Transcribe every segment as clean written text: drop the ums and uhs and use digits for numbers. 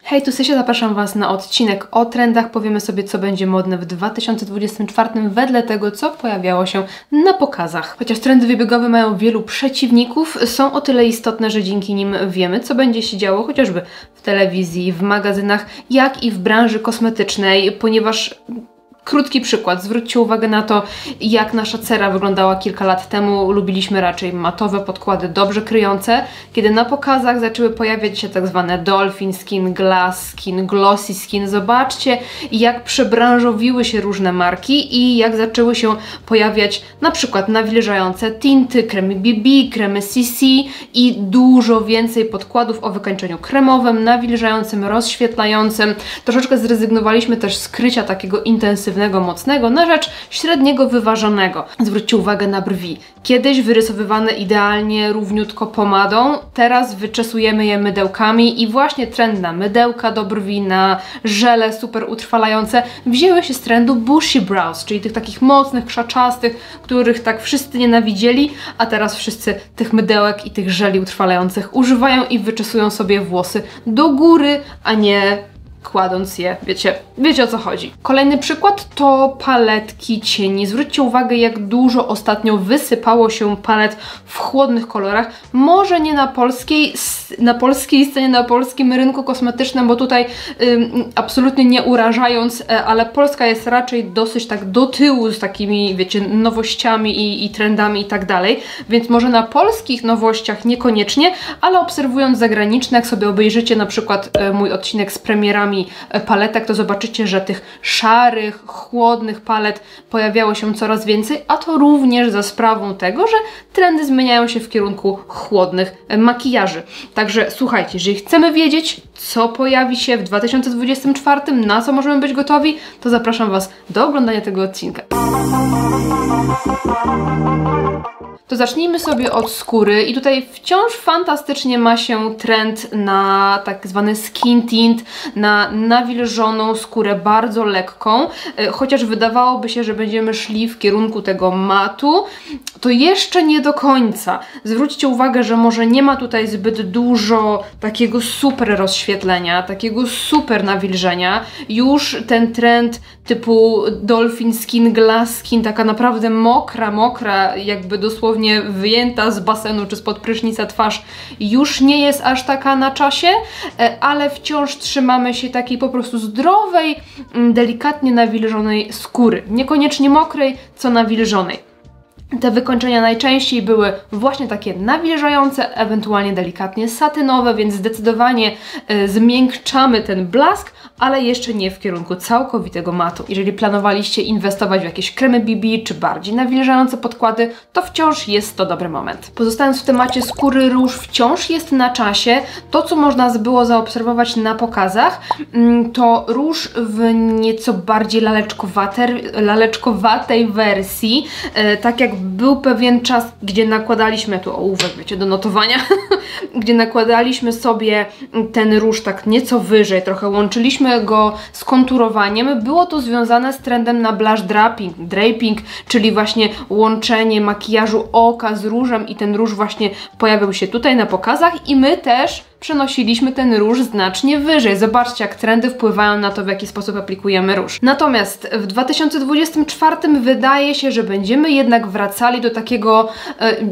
Hej, tu Sysia, zapraszam Was na odcinek o trendach. Powiemy sobie, co będzie modne w 2024 wedle tego, co pojawiało się na pokazach. Chociaż trendy wybiegowe mają wielu przeciwników, są o tyle istotne, że dzięki nim wiemy, co będzie się działo chociażby w telewizji, w magazynach, jak i w branży kosmetycznej, ponieważ... Krótki przykład. Zwróćcie uwagę na to, jak nasza cera wyglądała kilka lat temu. Lubiliśmy raczej matowe podkłady, dobrze kryjące. Kiedy na pokazach zaczęły pojawiać się tak zwane dolphin skin, glass skin, glossy skin, zobaczcie, jak przebranżowiły się różne marki i jak zaczęły się pojawiać na przykład nawilżające tinty, kremy BB, kremy CC i dużo więcej podkładów o wykończeniu kremowym, nawilżającym, rozświetlającym. Troszeczkę zrezygnowaliśmy też z krycia takiego intensywnego, mocnego na rzecz średniego, wyważonego. Zwróćcie uwagę na brwi. Kiedyś wyrysowywane idealnie, równiutko pomadą, teraz wyczesujemy je mydełkami i właśnie trend na mydełka do brwi, na żele super utrwalające wzięły się z trendu bushy brows, czyli tych takich mocnych, krzaczastych, których tak wszyscy nienawidzieli, a teraz wszyscy tych mydełek i tych żeli utrwalających używają i wyczesują sobie włosy do góry, a nie kładąc je, wiecie o co chodzi. Kolejny przykład to paletki cieni. Zwróćcie uwagę, jak dużo ostatnio wysypało się palet w chłodnych kolorach. Może nie na polskiej scenie, na polskim rynku kosmetycznym, bo tutaj absolutnie nie urażając, ale Polska jest raczej dosyć tak do tyłu z takimi, wiecie, nowościami i trendami i tak dalej, więc może na polskich nowościach niekoniecznie, ale obserwując zagraniczne, jak sobie obejrzycie na przykład mój odcinek z premierami paletek, to zobaczycie, że tych szarych, chłodnych palet pojawiało się coraz więcej, a to również za sprawą tego, że trendy zmieniają się w kierunku chłodnych makijaży. Także słuchajcie, jeżeli chcemy wiedzieć, co pojawi się w 2024, na co możemy być gotowi, to zapraszam Was do oglądania tego odcinka. To zacznijmy sobie od skóry i tutaj wciąż fantastycznie ma się trend na tak zwany skin tint, na nawilżoną skórę, bardzo lekką, chociaż wydawałoby się, że będziemy szli w kierunku tego matu, to jeszcze nie do końca. Zwróćcie uwagę, że może nie ma tutaj zbyt dużo takiego super rozświetlenia, takiego super nawilżenia. Już ten trend typu dolphin skin, glass skin, taka naprawdę mokra, jakby dosłownie wyjęta z basenu czy spod prysznica twarz, już nie jest aż taka na czasie, ale wciąż trzymamy się takiej po prostu zdrowej, delikatnie nawilżonej skóry. Niekoniecznie mokrej, co nawilżonej. Te wykończenia najczęściej były właśnie takie nawilżające, ewentualnie delikatnie satynowe, więc zdecydowanie zmiękczamy ten blask, ale jeszcze nie w kierunku całkowitego matu. Jeżeli planowaliście inwestować w jakieś kremy BB czy bardziej nawilżające podkłady, to wciąż jest to dobry moment. Pozostając w temacie skóry, róż wciąż jest na czasie. To, co można było zaobserwować na pokazach, to róż w nieco bardziej laleczkowatej wersji, tak jak był pewien czas, gdzie nakładaliśmy, tu ołówek, wiecie, do notowania, gdzie nakładaliśmy sobie ten róż tak nieco wyżej, trochę łączyliśmy go z konturowaniem. Było to związane z trendem na blush draping, czyli właśnie łączenie makijażu oka z różem i ten róż właśnie pojawił się tutaj na pokazach i my też przenosiliśmy ten róż znacznie wyżej. Zobaczcie, jak trendy wpływają na to, w jaki sposób aplikujemy róż. Natomiast w 2024 wydaje się, że będziemy jednak wracali do takiego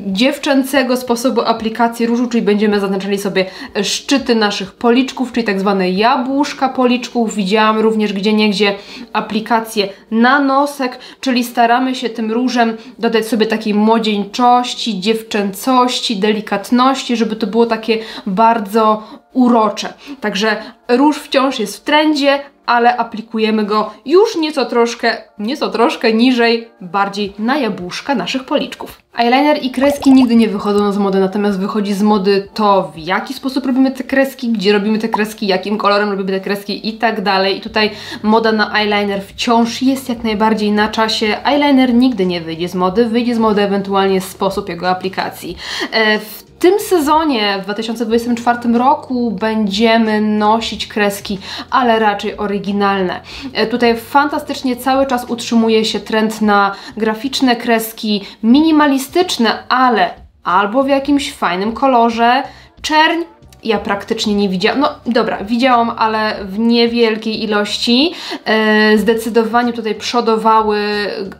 dziewczęcego sposobu aplikacji różu, czyli będziemy zaznaczali sobie szczyty naszych policzków, czyli tak zwane jabłuszka policzków. Widziałam również gdzieniegdzie aplikację na nosek, czyli staramy się tym różem dodać sobie takiej młodzieńczości, dziewczęcości, delikatności, żeby to było takie bardzo urocze. Także róż wciąż jest w trendzie, ale aplikujemy go już nieco troszkę niżej, bardziej na jabłuszka naszych policzków. Eyeliner i kreski nigdy nie wychodzą z mody, natomiast wychodzi z mody to, w jaki sposób robimy te kreski, gdzie robimy te kreski, jakim kolorem robimy te kreski i tak dalej. I tutaj moda na eyeliner wciąż jest jak najbardziej na czasie. Eyeliner nigdy nie wyjdzie z mody, wyjdzie z mody ewentualnie sposób jego aplikacji. W tym sezonie, w 2024 roku będziemy nosić kreski, ale raczej oryginalne. Tutaj fantastycznie cały czas utrzymuje się trend na graficzne kreski, minimalistyczne, ale albo w jakimś fajnym kolorze, czerń ja praktycznie nie widziałam. No dobra, widziałam, ale w niewielkiej ilości. Zdecydowanie tutaj przodowały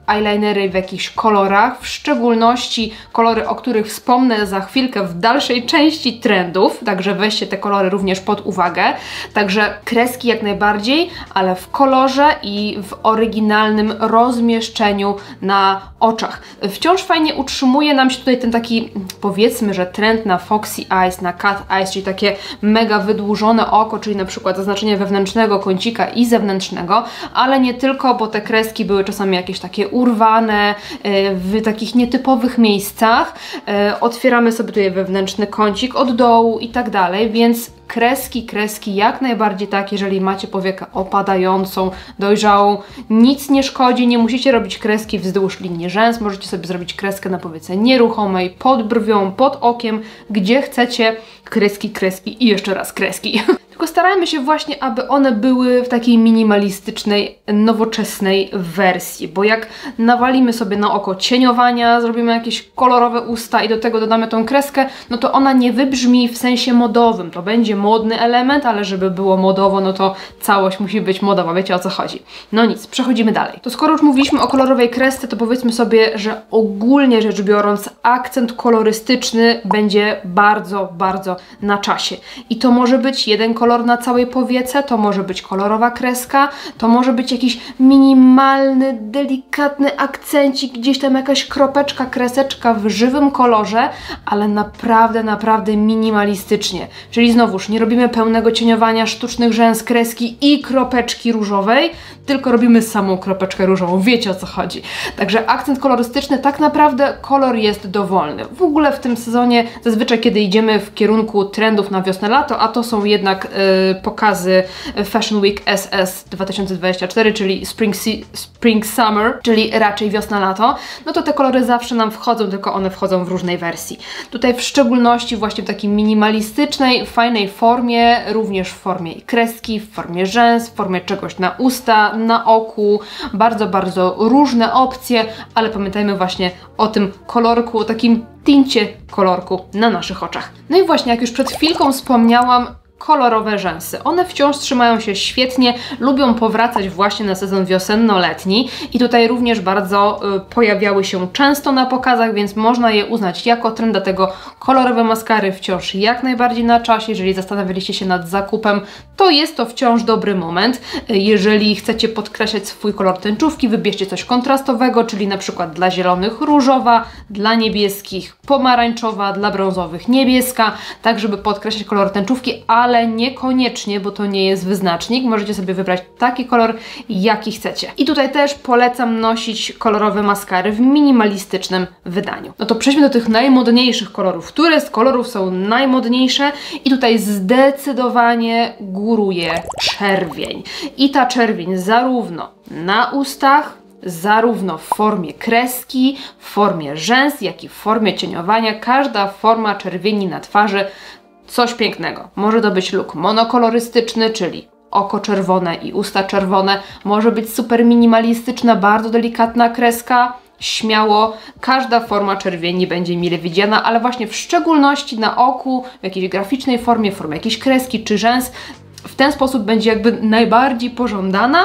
eyelinery w jakichś kolorach, w szczególności kolory, o których wspomnę za chwilkę w dalszej części trendów, także weźcie te kolory również pod uwagę. Także kreski jak najbardziej, ale w kolorze i w oryginalnym rozmieszczeniu na oczach. Wciąż fajnie utrzymuje nam się tutaj ten taki, powiedzmy, że trend na Foxy Eyes, na Cat Eyes, czyli takie mega wydłużone oko, czyli na przykład zaznaczenie wewnętrznego kącika i zewnętrznego, ale nie tylko, bo te kreski były czasami jakieś takie urwane, w takich nietypowych miejscach. Otwieramy sobie tutaj wewnętrzny kącik od dołu i tak dalej, więc kreski jak najbardziej tak, jeżeli macie powiekę opadającą, dojrzałą, nic nie szkodzi, nie musicie robić kreski wzdłuż linii rzęs, możecie sobie zrobić kreskę na powiece nieruchomej, pod brwią, pod okiem, gdzie chcecie, kreski i jeszcze raz kreski. Tylko starajmy się właśnie, aby one były w takiej minimalistycznej, nowoczesnej wersji, bo jak nawalimy sobie na oko cieniowania, zrobimy jakieś kolorowe usta i do tego dodamy tą kreskę, no to ona nie wybrzmi w sensie modowym. To będzie modny element, ale żeby było modowo, no to całość musi być modowa, wiecie o co chodzi. No nic, przechodzimy dalej. To skoro już mówiliśmy o kolorowej kresce, to powiedzmy sobie, że ogólnie rzecz biorąc akcent kolorystyczny będzie bardzo na czasie. I to może być jeden kolor na całej powiece, to może być kolorowa kreska, to może być jakiś minimalny, delikatny akcencik, gdzieś tam jakaś kropeczka, kreseczka w żywym kolorze, ale naprawdę minimalistycznie. Czyli znowuż nie robimy pełnego cieniowania, sztucznych rzęs, kreski i kropeczki różowej, tylko robimy samą kropeczkę różową. Wiecie o co chodzi. Także akcent kolorystyczny, tak naprawdę kolor jest dowolny. W ogóle w tym sezonie zazwyczaj, kiedy idziemy w kierunku trendów na wiosnę-lato, a to są jednak pokazy Fashion Week SS 2024, czyli Spring Summer, czyli raczej wiosna-lato, no to te kolory zawsze nam wchodzą, tylko one wchodzą w różnej wersji. Tutaj w szczególności właśnie w takiej minimalistycznej, fajnej formie, również w formie kreski, w formie rzęs, w formie czegoś na usta, na oku, bardzo różne opcje, ale pamiętajmy właśnie o tym kolorku, o takim tincie kolorku na naszych oczach. No i właśnie, jak już przed chwilką wspomniałam, kolorowe rzęsy. One wciąż trzymają się świetnie, lubią powracać właśnie na sezon wiosenno-letni i tutaj również bardzo pojawiały się często na pokazach, więc można je uznać jako trend, dlatego kolorowe maskary wciąż jak najbardziej na czasie. Jeżeli zastanawialiście się nad zakupem, to jest to wciąż dobry moment. Jeżeli chcecie podkreślać swój kolor tęczówki, wybierzcie coś kontrastowego, czyli na przykład dla zielonych różowa, dla niebieskich pomarańczowa, dla brązowych niebieska, tak żeby podkreślać kolor tęczówki, ale niekoniecznie, bo to nie jest wyznacznik. Możecie sobie wybrać taki kolor, jaki chcecie. I tutaj też polecam nosić kolorowe maskary w minimalistycznym wydaniu. No to przejdźmy do tych najmodniejszych kolorów. Które z kolorów są najmodniejsze? I tutaj zdecydowanie góruje czerwień. I ta czerwień zarówno na ustach, zarówno w formie kreski, w formie rzęs, jak i w formie cieniowania. Każda forma czerwieni na twarzy coś pięknego. Może to być look monokolorystyczny, czyli oko czerwone i usta czerwone. Może być super minimalistyczna, bardzo delikatna kreska. Śmiało, każda forma czerwieni będzie mile widziana, ale właśnie w szczególności na oku, w jakiejś graficznej formie, w formie jakiejś kreski czy rzęs, w ten sposób będzie jakby najbardziej pożądana,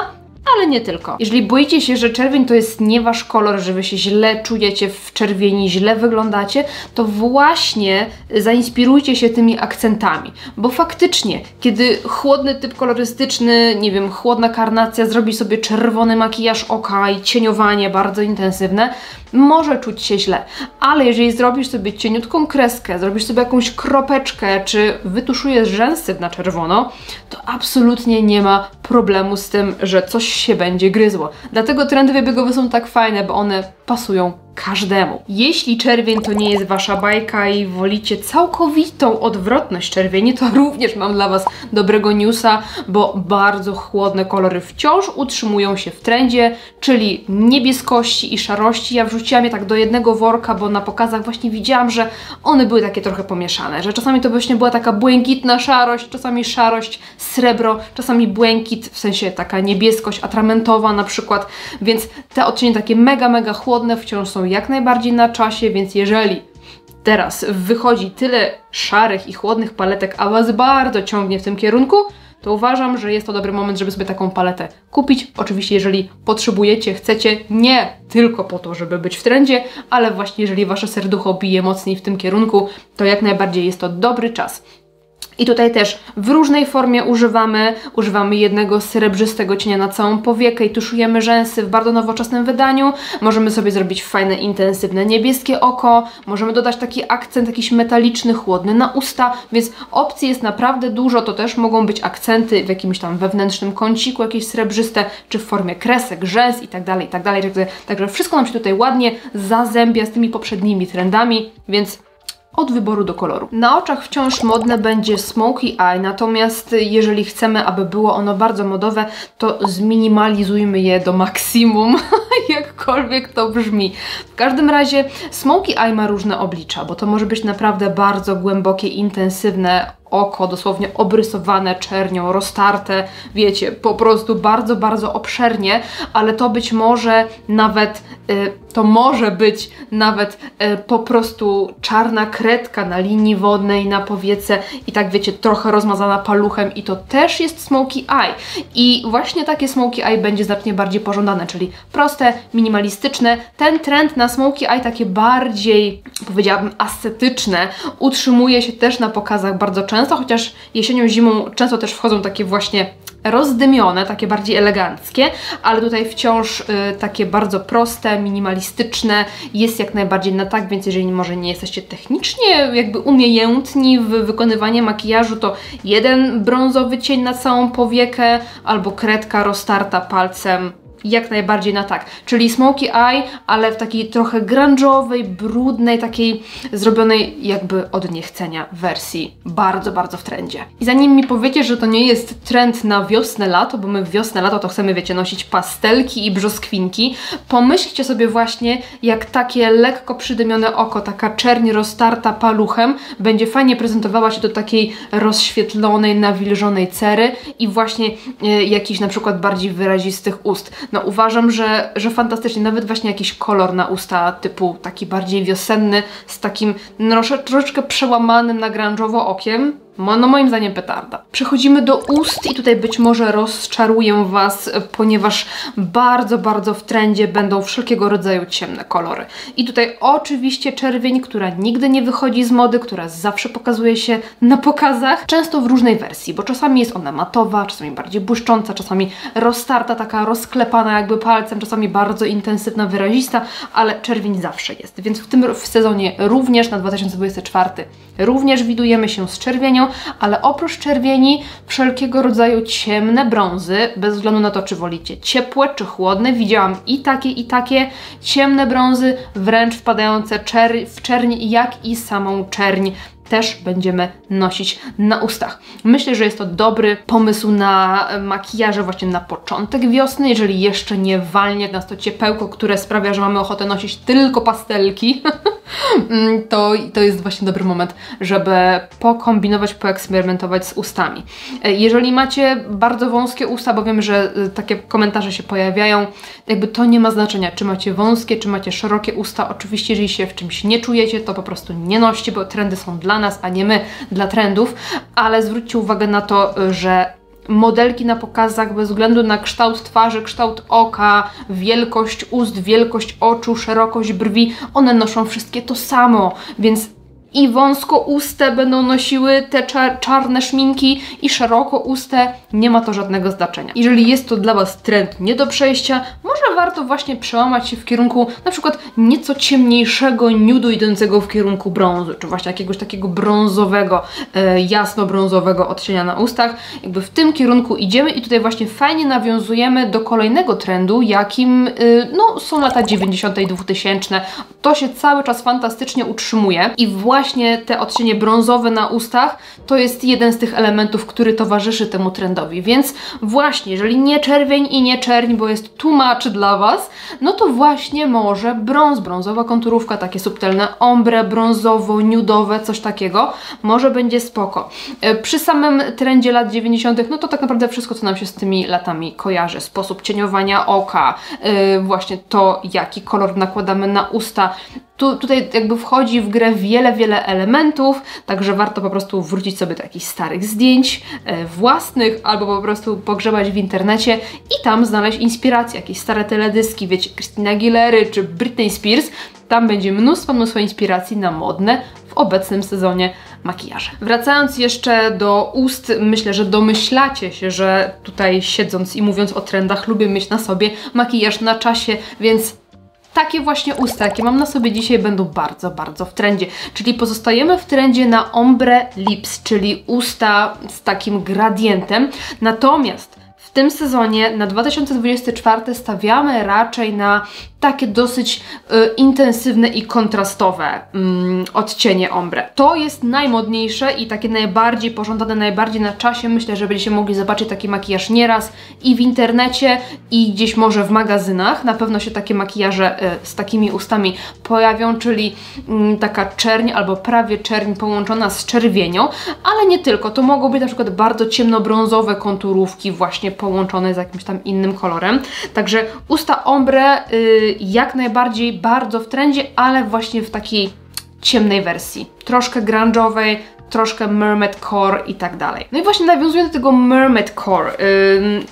ale nie tylko. Jeżeli boicie się, że czerwień to jest nie wasz kolor, że wy się źle czujecie w czerwieni, źle wyglądacie, to właśnie zainspirujcie się tymi akcentami. Bo faktycznie, kiedy chłodny typ kolorystyczny, nie wiem, chłodna karnacja zrobi sobie czerwony makijaż oka i cieniowanie bardzo intensywne, może czuć się źle. Ale jeżeli zrobisz sobie cieniutką kreskę, zrobisz sobie jakąś kropeczkę, czy wytuszujesz rzęsy na czerwono, to absolutnie nie ma problemu z tym, że coś się będzie gryzło. Dlatego trendy wybiegowe są tak fajne, bo one pasują każdemu. Jeśli czerwień to nie jest wasza bajka i wolicie całkowitą odwrotność czerwieni, to również mam dla was dobrego newsa, bo bardzo chłodne kolory wciąż utrzymują się w trendzie, czyli niebieskości i szarości. Ja wrzuciłam je tak do jednego worka, bo na pokazach właśnie widziałam, że one były takie trochę pomieszane, że czasami to właśnie była taka błękitna szarość, czasami szarość, srebro, czasami błękit, w sensie taka niebieskość atramentowa na przykład, więc te odcienie takie mega chłodne wciąż są jak najbardziej na czasie, więc jeżeli teraz wychodzi tyle szarych i chłodnych paletek, a Was bardzo ciągnie w tym kierunku, to uważam, że jest to dobry moment, żeby sobie taką paletę kupić. Oczywiście, jeżeli potrzebujecie, chcecie, nie tylko po to, żeby być w trendzie, ale właśnie jeżeli Wasze serducho bije mocniej w tym kierunku, to jak najbardziej jest to dobry czas. I tutaj też w różnej formie używamy jednego srebrzystego cienia na całą powiekę i tuszujemy rzęsy w bardzo nowoczesnym wydaniu. Możemy sobie zrobić fajne, intensywne niebieskie oko. Możemy dodać taki akcent jakiś metaliczny, chłodny na usta, więc opcji jest naprawdę dużo. To też mogą być akcenty w jakimś tam wewnętrznym kąciku, jakieś srebrzyste, czy w formie kresek, rzęs i tak dalej, i tak dalej. Także wszystko nam się tutaj ładnie zazębia z tymi poprzednimi trendami, więc od wyboru do koloru. Na oczach wciąż modne będzie Smoky Eye, natomiast jeżeli chcemy, aby było ono bardzo modowe, to zminimalizujmy je do maksimum, jakkolwiek to brzmi. W każdym razie Smoky Eye ma różne oblicza, bo to może być naprawdę bardzo głębokie, intensywne oko, dosłownie obrysowane czernią, roztarte, wiecie, po prostu bardzo, bardzo obszernie, ale to być może nawet, po prostu czarna kredka na linii wodnej, na powiece i tak wiecie, trochę rozmazana paluchem i to też jest Smoky Eye. I właśnie takie Smoky Eye będzie znacznie bardziej pożądane, czyli proste, minimalistyczne. Ten trend na Smoky Eye takie bardziej, powiedziałabym, ascetyczne, utrzymuje się też na pokazach bardzo często, chociaż jesienią, zimą często też wchodzą takie właśnie rozdymione, takie bardziej eleganckie, ale tutaj wciąż takie bardzo proste, minimalistyczne, jest jak najbardziej na tak, więc jeżeli może nie jesteście technicznie jakby umiejętni w wykonywaniu makijażu, to jeden brązowy cień na całą powiekę albo kredka roztarta palcem, jak najbardziej na tak. Czyli Smoky Eye, ale w takiej trochę grunge'owej, brudnej, takiej zrobionej jakby od niechcenia wersji. Bardzo, bardzo w trendzie. I zanim mi powiecie, że to nie jest trend na wiosnę, lato, bo my w wiosnę, lato to chcemy, wiecie, nosić pastelki i brzoskwinki, pomyślcie sobie właśnie, jak takie lekko przydymione oko, taka czerń roztarta paluchem będzie fajnie prezentowała się do takiej rozświetlonej, nawilżonej cery i właśnie jakichś na przykład bardziej wyrazistych ust. No uważam, że fantastycznie, nawet właśnie jakiś kolor na usta typu taki bardziej wiosenny z takim troszeczkę przełamanym na grunge'owo okiem. No moim zdaniem petarda. Przechodzimy do ust i tutaj być może rozczaruję Was, ponieważ bardzo, bardzo w trendzie będą wszelkiego rodzaju ciemne kolory. I tutaj oczywiście czerwień, która nigdy nie wychodzi z mody, która zawsze pokazuje się na pokazach, często w różnej wersji, bo czasami jest ona matowa, czasami bardziej błyszcząca, czasami roztarta, taka rozklepana jakby palcem, czasami bardzo intensywna, wyrazista, ale czerwień zawsze jest. Więc w sezonie również na 2024 również widujemy się z czerwienią, ale oprócz czerwieni wszelkiego rodzaju ciemne brązy, bez względu na to, czy wolicie ciepłe, czy chłodne. Widziałam i takie ciemne brązy, wręcz wpadające w czerń, jak i samą czerń też będziemy nosić na ustach. Myślę, że jest to dobry pomysł na makijaże właśnie na początek wiosny, jeżeli jeszcze nie walnie w nas to ciepełko, które sprawia, że mamy ochotę nosić tylko pastelki, to jest właśnie dobry moment, żeby pokombinować, poeksperymentować z ustami. Jeżeli macie bardzo wąskie usta, bo wiem, że takie komentarze się pojawiają, jakby to nie ma znaczenia, czy macie wąskie, czy macie szerokie usta. Oczywiście, jeżeli się w czymś nie czujecie, to po prostu nie noście, bo trendy są dla nas, a nie my dla trendów, ale zwróćcie uwagę na to, że modelki na pokazach bez względu na kształt twarzy, kształt oka, wielkość ust, wielkość oczu, szerokość brwi, one noszą wszystkie to samo, więc i wąskouste będą nosiły te czarne szminki i szerokouste, nie ma to żadnego znaczenia. Jeżeli jest to dla Was trend nie do przejścia, może warto właśnie przełamać się w kierunku na przykład nieco ciemniejszego nudu idącego w kierunku brązu, czy właśnie jakiegoś takiego brązowego, jasno-brązowego odcienia na ustach. Jakby w tym kierunku idziemy i tutaj właśnie fajnie nawiązujemy do kolejnego trendu, jakim no, są lata 90. i 2000. To się cały czas fantastycznie utrzymuje i właśnie te odcienie brązowe na ustach to jest jeden z tych elementów, który towarzyszy temu trendowi, więc właśnie, jeżeli nie czerwień i nie czerń, bo jest too much dla Was, no to właśnie może brąz, brązowa konturówka, takie subtelne ombre, brązowo-nudowe, coś takiego, może będzie spoko. Przy samym trendzie lat 90. no to tak naprawdę wszystko, co nam się z tymi latami kojarzy, sposób cieniowania oka, właśnie to, jaki kolor nakładamy na usta, Tutaj jakby wchodzi w grę wiele elementów, także warto po prostu wrócić sobie do jakichś starych zdjęć własnych, albo po prostu pogrzebać w internecie i tam znaleźć inspiracje, jakieś stare teledyski, wiecie, Christina Aguilery czy Britney Spears. Tam będzie mnóstwo inspiracji na modne w obecnym sezonie makijaże. Wracając jeszcze do ust, myślę, że domyślacie się, że tutaj siedząc i mówiąc o trendach lubię mieć na sobie makijaż na czasie, więc takie właśnie usta, jakie mam na sobie dzisiaj, będą bardzo w trendzie. Czyli pozostajemy w trendzie na ombre lips, czyli usta z takim gradientem. Natomiast w tym sezonie na 2024 stawiamy raczej na takie dosyć intensywne i kontrastowe odcienie ombre. To jest najmodniejsze i takie najbardziej pożądane, najbardziej na czasie. Myślę, że będziecie mogli zobaczyć taki makijaż nieraz i w internecie, i gdzieś może w magazynach. Na pewno się takie makijaże z takimi ustami pojawią, czyli taka czerń albo prawie czerń połączona z czerwienią, ale nie tylko. To mogą być na przykład bardzo ciemnobrązowe konturówki właśnie połączone z jakimś tam innym kolorem. Także usta ombre jak najbardziej bardzo w trendzie, ale właśnie w takiej ciemnej wersji. Troszkę grunge'owej, troszkę mermaid core i tak dalej. No i właśnie nawiązując do tego mermaid core,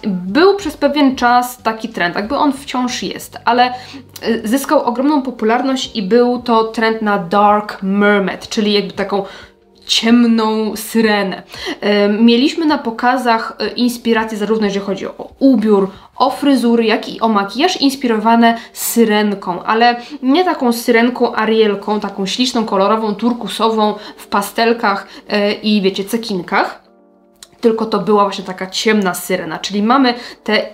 był przez pewien czas taki trend, jakby on wciąż jest, ale zyskał ogromną popularność i był to trend na dark mermaid, czyli jakby taką ciemną syrenę. Mieliśmy na pokazach inspiracje zarówno jeżeli chodzi o ubiór, o fryzury, jak i o makijaż inspirowane syrenką, ale nie taką syrenką Arielką, taką śliczną, kolorową, turkusową w pastelkach i wiecie, cekinkach. Tylko to była właśnie taka ciemna syrena, czyli mamy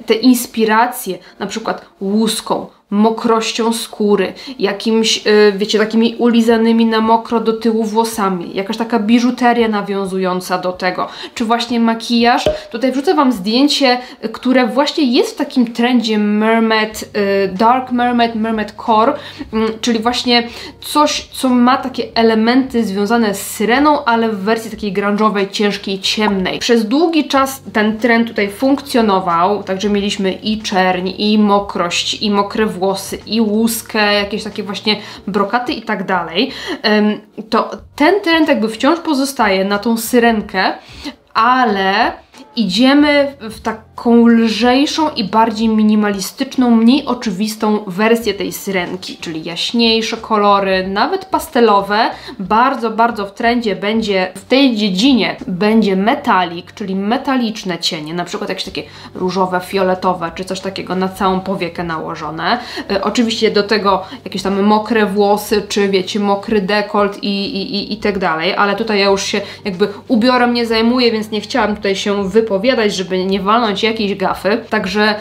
te inspiracje na przykład łuską, mokrością skóry, jakimś, wiecie, takimi ulizanymi na mokro do tyłu włosami, jakaś taka biżuteria nawiązująca do tego, czy właśnie makijaż. Tutaj wrzucę Wam zdjęcie, które właśnie jest w takim trendzie mermaid, dark mermaid, mermaid core, czyli właśnie coś, co ma takie elementy związane z syreną, ale w wersji takiej grunge'owej, ciężkiej, ciemnej. Przez długi czas ten trend tutaj funkcjonował, także mieliśmy i czerń, i mokrość, i mokre włosy, i łuskę, jakieś takie właśnie brokaty i tak dalej. To ten trend jakby wciąż pozostaje na tą syrenkę, ale idziemy w taką lżejszą i bardziej minimalistyczną, mniej oczywistą wersję tej syrenki, czyli jaśniejsze kolory, nawet pastelowe. Bardzo w trendzie będzie w tej dziedzinie będzie metalik, czyli metaliczne cienie, na przykład jakieś takie różowe, fioletowe, czy coś takiego na całą powiekę nałożone. Oczywiście do tego jakieś tam mokre włosy, czy wiecie, mokry dekolt i tak dalej, ale tutaj ja już się jakby ubiorem nie zajmuję, więc nie chciałam tutaj się wypowiadać, żeby nie walnąć jakiejś gafy. Także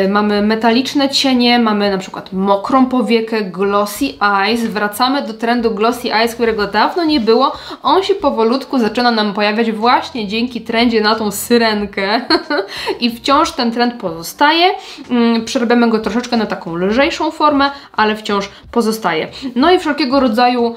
mamy metaliczne cienie, mamy na przykład mokrą powiekę, glossy eyes. Wracamy do trendu glossy eyes, którego dawno nie było. On się powolutku zaczyna nam pojawiać właśnie dzięki trendzie na tą syrenkę. I wciąż ten trend pozostaje. Przerobimy go troszeczkę na taką lżejszą formę, ale wciąż pozostaje. No i wszelkiego rodzaju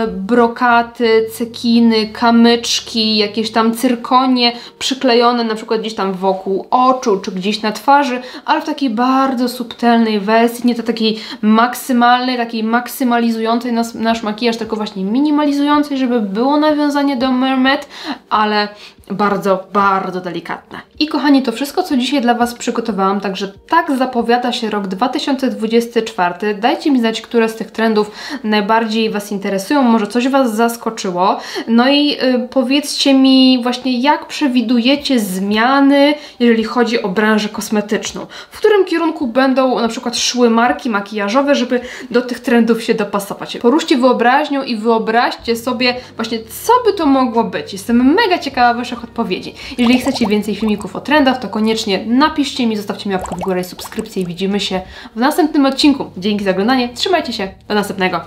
brokaty, cekiny, kamyczki, jakieś tam cyrkonie przyklejone na przykład gdzieś tam wokół oczu, czy gdzieś na twarzy, ale w takiej bardzo subtelnej wersji, nie to takiej maksymalnej, takiej maksymalizującej nasz makijaż, tylko właśnie minimalizującej, żeby było nawiązanie do mermaid, ale bardzo delikatne. I kochani, to wszystko, co dzisiaj dla Was przygotowałam, także tak zapowiada się rok 2024. Dajcie mi znać, które z tych trendów najbardziej Was interesują, może coś Was zaskoczyło. No i powiedzcie mi właśnie, jak przewidujecie zmiany, jeżeli chodzi o branżę kosmetyczną. W którym kierunku będą na przykład szły marki makijażowe, żeby do tych trendów się dopasować. Poruszcie wyobraźnią i wyobraźcie sobie właśnie, co by to mogło być. Jestem mega ciekawa Waszych odpowiedzi. Jeżeli chcecie więcej filmików o trendach, to koniecznie napiszcie mi, zostawcie mi łapkę w górę i subskrypcję i widzimy się w następnym odcinku. Dzięki za oglądanie, trzymajcie się, do następnego.